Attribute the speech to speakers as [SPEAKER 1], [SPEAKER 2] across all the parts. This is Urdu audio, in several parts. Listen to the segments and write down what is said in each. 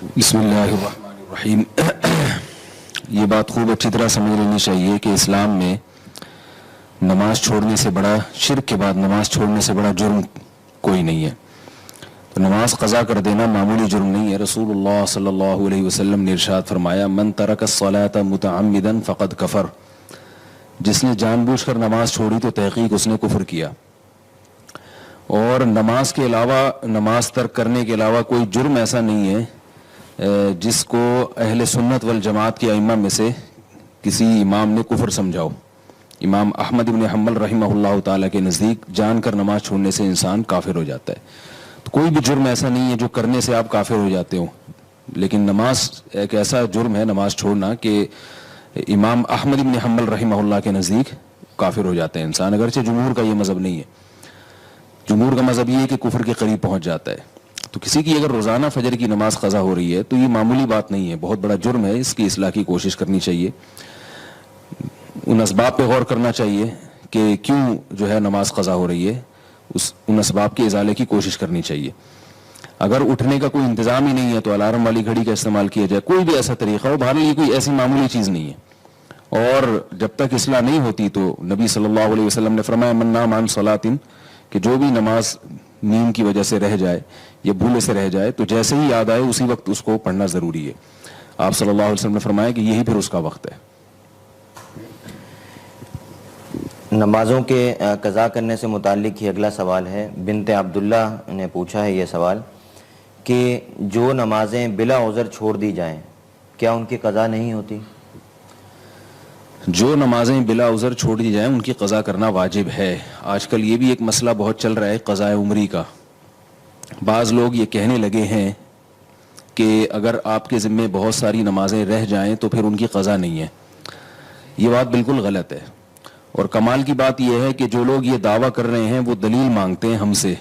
[SPEAKER 1] بسم اللہ الرحمن الرحیم. یہ بات خوب اچھی طرح سمجھ لینی چاہیے کہ اسلام میں نماز چھوڑنے سے بڑا، شرک کے بعد نماز چھوڑنے سے بڑا جرم کوئی نہیں ہے. تو نماز قضا کر دینا معمولی جرم نہیں ہے. رسول اللہ صلی اللہ علیہ وسلم نے ارشاد فرمایا من ترک الصلاۃ متعمدا فقد کفر. جس نے جان بوجھ کر نماز چھوڑی تو تحقیق اس نے کفر کیا. اور نماز کے علاوہ، نماز ترک کرنے کے علاوہ کوئی جرم ایسا نہیں ہے جس کو اہل سنت والجماعت کے ائمہ میں سے کسی امام نے کفر سمجھاؤ. امام احمد بن حنبل رحمہ اللہ تعالیٰ کے نزدیک جان کر نماز چھوڑنے سے انسان کافر ہو جاتا ہے. تو کوئی بھی جرم ایسا نہیں ہے جو کرنے سے آپ کافر ہو جاتے ہو، لیکن نماز ایک ایسا جرم ہے نماز چھوڑنا کہ امام احمد بن حنبل رحمہ اللہ کے نزدیک کافر ہو جاتا ہے انسان، اگرچہ جمہور کا یہ مذہب نہیں ہے. جمہور کا مذہب یہ ہے کہ کفر کے قریب پہنچ جاتا ہے. تو کسی کی اگر روزانہ فجر کی نماز قضا ہو رہی ہے تو یہ معمولی بات نہیں ہے، بہت بڑا جرم ہے. اس کی اصلاح کی کوشش کرنی چاہیے، ان اسباب پہ غور کرنا چاہیے کہ کیوں جو ہے نماز قضا ہو رہی ہے، ان اسباب کے ازالے کی کوشش کرنی چاہیے. اگر اٹھنے کا کوئی انتظام ہی نہیں ہے تو الارم والی گھڑی کا استعمال کیا جائے، کوئی بھی ایسا طریقہ ہو. بہرحال یہ کوئی ایسی معمولی چیز نہیں ہے، اور جب تک اصلاح نہیں ہوتی تو نبی صلی اللہ علیہ وسلم نے فرمایا من نام عن صلاۃ، کہ جو بھی نماز نیند کی وجہ سے رہ جائے یا بھولے سے رہ جائے تو جیسے ہی یاد آئے اسی وقت اس کو پڑھنا ضروری ہے. آپ صلی اللہ علیہ وسلم نے فرمایا کہ یہی پھر اس کا وقت ہے.
[SPEAKER 2] نمازوں کے قضا کرنے سے متعلق ہی اگلا سوال ہے. بنت عبداللہ نے پوچھا ہے یہ سوال کہ جو نمازیں بلا عذر چھوڑ دی جائیں کیا ان کی قضا نہیں ہوتی؟
[SPEAKER 1] جو نمازیں بلا عذر چھوڑ دی جائیں ان کی قضا کرنا واجب ہے. آج کل یہ بھی ایک مسئلہ بہت چل رہا ہے قضاء عمری کا. بعض لوگ یہ کہنے لگے ہیں کہ اگر آپ کے ذمے بہت ساری نمازیں رہ جائیں تو پھر ان کی قضا نہیں ہے. یہ بات بالکل غلط ہے، اور کمال کی بات یہ ہے کہ جو لوگ یہ دعویٰ کر رہے ہیں وہ دلیل مانگتے ہیں ہم سے،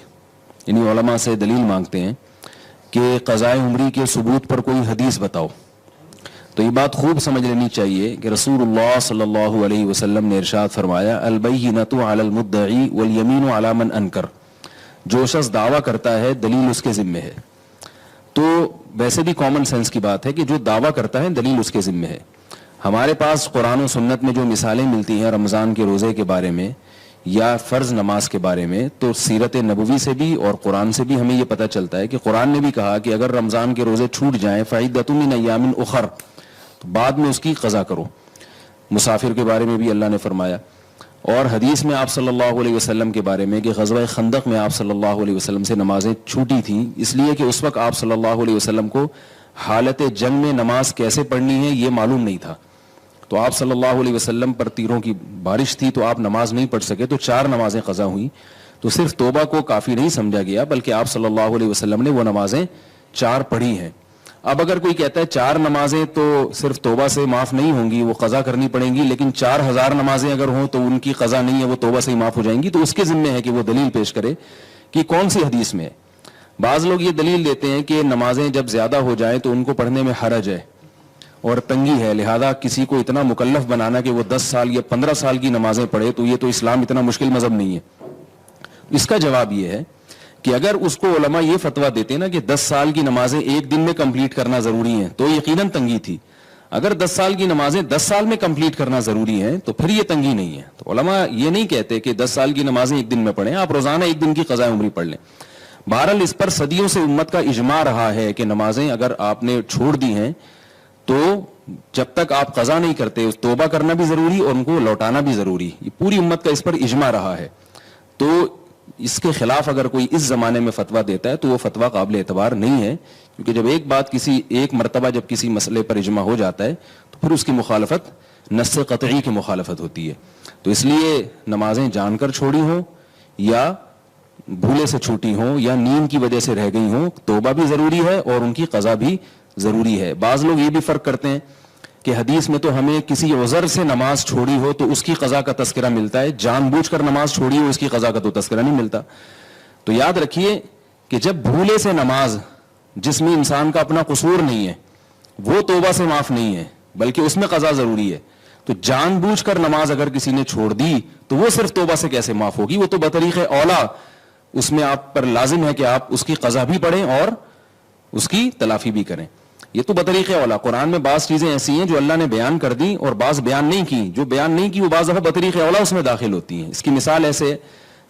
[SPEAKER 1] یعنی علماء سے دلیل مانگتے ہیں کہ قضاء عمری کے ثبوت پر کوئی حدیث بتاؤ. تو یہ بات خوب سمجھ لینی چاہیے کہ رسول اللہ صلی اللہ علیہ وسلم نے ارشاد فرمایا البینۃ علی المدعی والیمین علی من انکر. جو شخص دعویٰ کرتا ہے دلیل اس کے ذمہ ہے. تو ویسے بھی کامن سینس کی بات ہے کہ جو دعویٰ کرتا ہے دلیل اس کے ذمہ ہے. ہمارے پاس قرآن و سنت میں جو مثالیں ملتی ہیں رمضان کے روزے کے بارے میں یا فرض نماز کے بارے میں، تو سیرت نبوی سے بھی اور قرآن سے بھی ہمیں یہ پتہ چلتا ہے کہ قرآن نے بھی کہا کہ اگر رمضان کے روزے چھوٹ جائیں فعدۃ من ایام اخر، تو بعد میں اس کی قضا کرو. مسافر کے بارے میں بھی اللہ نے فرمایا. اور حدیث میں آپ صلی اللہ علیہ وسلم کے بارے میں کہ غزوہ خندق میں آپ صلی اللہ علیہ وسلم سے نمازیں چھوٹی تھیں اس لیے کہ اس وقت آپ صلی اللہ علیہ وسلم کو حالت جنگ میں نماز کیسے پڑھنی ہے یہ معلوم نہیں تھا. تو آپ صلی اللہ علیہ وسلم پر تیروں کی بارش تھی تو آپ نماز نہیں پڑھ سکے، تو 4 نمازیں قضا ہوئیں. تو صرف توبہ کو کافی نہیں سمجھا گیا بلکہ آپ صلی اللہ علیہ وسلم نے وہ نمازیں 4 پڑھی ہیں. اب اگر کوئی کہتا ہے 4 نمازیں تو صرف توبہ سے معاف نہیں ہوں گی، وہ قضا کرنی پڑیں گی، لیکن 4000 نمازیں اگر ہوں تو ان کی قضا نہیں ہے، وہ توبہ سے ہی معاف ہو جائیں گی، تو اس کے ذمہ ہے کہ وہ دلیل پیش کرے کہ کون سی حدیث میں ہے. بعض لوگ یہ دلیل دیتے ہیں کہ نمازیں جب زیادہ ہو جائیں تو ان کو پڑھنے میں حرج ہے اور تنگی ہے، لہذا کسی کو اتنا مکلف بنانا کہ وہ 10 سال یا 15 سال کی نمازیں پڑھے تو یہ تو اسلام اتنا مشکل مذہب نہیں ہے. اس کا جواب یہ ہے کہ اگر اس کو علماء یہ فتویٰ دیتے نا کہ 10 سال کی نمازیں ایک دن میں کمپلیٹ کرنا ضروری ہیں تو یقیناً تنگی تھی. اگر 10 سال کی نمازیں 10 سال میں کمپلیٹ کرنا ضروری ہیں تو پھر یہ تنگی نہیں ہے. تو علماء یہ نہیں کہتے کہ 10 سال کی نمازیں ایک دن میں پڑھیں، آپ روزانہ ایک دن کی قضاء عمری پڑھ لیں. بہرحال اس پر صدیوں سے امت کا اجماع رہا ہے کہ نمازیں اگر آپ نے چھوڑ دی ہیں تو جب تک آپ قضا نہیں کرتے توبہ کرنا بھی ضروری اور ان کو لوٹانا بھی ضروری. یہ پوری امت کا اس پر اجماع رہا ہے. تو اس کے خلاف اگر کوئی اس زمانے میں فتویٰ دیتا ہے تو وہ فتویٰ قابل اعتبار نہیں ہے، کیونکہ جب ایک مرتبہ جب کسی مسئلے پر اجماع ہو جاتا ہے تو پھر اس کی مخالفت نص قطعی کی مخالفت ہوتی ہے. تو اس لیے نمازیں جان کر چھوڑی ہوں یا بھولے سے چھوٹی ہوں یا نیند کی وجہ سے رہ گئی ہوں، توبہ بھی ضروری ہے اور ان کی قضا بھی ضروری ہے. بعض لوگ یہ بھی فرق کرتے ہیں کہ حدیث میں تو ہمیں کسی عذر سے نماز چھوڑی ہو تو اس کی قضا کا تذکرہ ملتا ہے، جان بوجھ کر نماز چھوڑی ہو اس کی قضا کا تو تذکرہ نہیں ملتا. تو یاد رکھیے کہ جب بھولے سے نماز جس میں انسان کا اپنا قصور نہیں ہے وہ توبہ سے معاف نہیں ہے بلکہ اس میں قضا ضروری ہے. تو جان بوجھ کر نماز اگر کسی نے چھوڑ دی تو وہ صرف توبہ سے کیسے معاف ہوگی؟ وہ تو بطریق اولا اس میں آپ پر لازم ہے کہ آپ اس کی قضا بھی پڑھیں اور اس کی تلافی بھی کریں. یہ تو بطریق اولا. قرآن میں بعض چیزیں ایسی ہیں جو اللہ نے بیان کر دی اور بعض بیان نہیں کی. جو بیان نہیں کی وہ بعض دفعہ بطریق اولا اس میں داخل ہوتی ہیں. اس کی مثال ایسے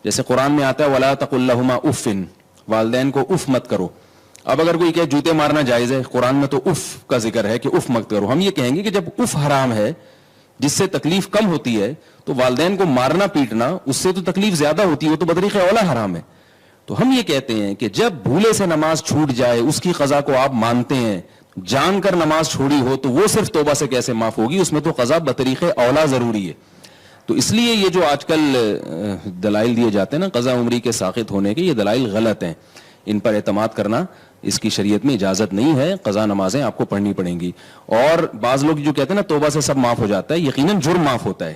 [SPEAKER 1] جیسے قرآن میں آتا ہے وَلَا تَقُلْ لَهُمَا اُفٍّ, والدین کو اف مت کرو. اب اگر کوئی کہ جوتے مارنا جائز ہے, قرآن میں تو اف کا ذکر ہے کہ اف مت کرو. ہم یہ کہیں گے کہ جب اف حرام ہے جس سے تکلیف کم ہوتی ہے تو والدین کو مارنا پیٹنا اس سے تو تکلیف زیادہ ہوتی ہے, وہ تو بطریق اولا حرام ہے. تو ہم یہ کہتے ہیں کہ جب بھولے سے نماز چھوٹ جائے اس کی قضا کو آپ مانتے ہیں, جان کر نماز چھوڑی ہو تو وہ صرف توبہ سے کیسے معاف ہوگی, اس میں تو قضا بطریق اولا ضروری ہے. تو اس لیے یہ جو آج کل دلائل دیے جاتے ہیں نا قضا عمری کے ساقط ہونے کے, یہ دلائل غلط ہیں. ان پر اعتماد کرنا اس کی شریعت میں اجازت نہیں ہے. قضا نمازیں آپ کو پڑھنی پڑیں گی. اور بعض لوگ جو کہتے ہیں نا توبہ سے سب معاف ہو جاتا ہے, یقیناً جرم معاف ہوتا ہے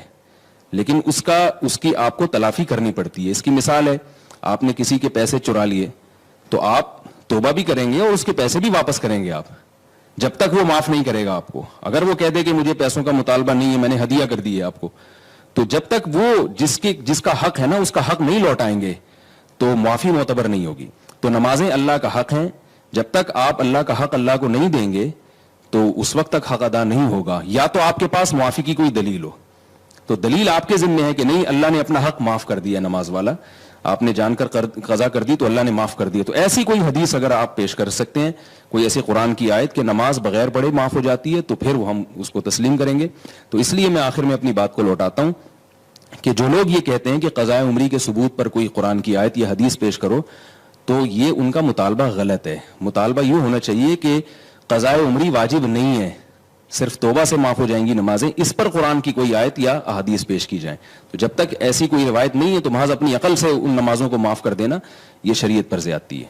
[SPEAKER 1] لیکن اس کی آپ کو تلافی کرنی پڑتی ہے. اس کی مثال ہے آپ نے کسی کے پیسے چرا لیے تو آپ توبہ بھی کریں گے اور اس کے پیسے بھی واپس کریں گے آپ, جب تک وہ معاف نہیں کرے گا آپ کو. اگر وہ کہہ دے کہ مجھے پیسوں کا مطالبہ نہیں ہے, میں نے ہدیہ کر دی ہے آپ کو, تو جب تک وہ جس کا حق ہے نا اس کا حق نہیں لوٹائیں گے تو معافی معتبر نہیں ہوگی. تو نمازیں اللہ کا حق ہیں, جب تک آپ اللہ کا حق اللہ کو نہیں دیں گے تو اس وقت تک حق ادا نہیں ہوگا. یا تو آپ کے پاس معافی کی کوئی دلیل ہو, تو دلیل آپ کے ذمہ ہے کہ نہیں اللہ نے اپنا حق معاف کر دیا, نماز والا آپ نے جان کر قضا کر دی تو اللہ نے معاف کر دیا. تو ایسی کوئی حدیث اگر آپ پیش کر سکتے ہیں, کوئی ایسی قرآن کی آیت کہ نماز بغیر پڑھے معاف ہو جاتی ہے, تو پھر ہم اس کو تسلیم کریں گے. تو اس لیے میں آخر میں اپنی بات کو لوٹاتا ہوں کہ جو لوگ یہ کہتے ہیں کہ قضاء عمری کے ثبوت پر کوئی قرآن کی آیت یا حدیث پیش کرو, تو یہ ان کا مطالبہ غلط ہے. مطالبہ یوں ہونا چاہیے کہ قضاء عمری واجب نہیں ہے, صرف توبہ سے معاف ہو جائیں گی نمازیں, اس پر قرآن کی کوئی آیت یا احادیث پیش کی جائیں. تو جب تک ایسی کوئی روایت نہیں ہے تو محض اپنی عقل سے ان نمازوں کو معاف کر دینا یہ شریعت پر زیادتی ہے.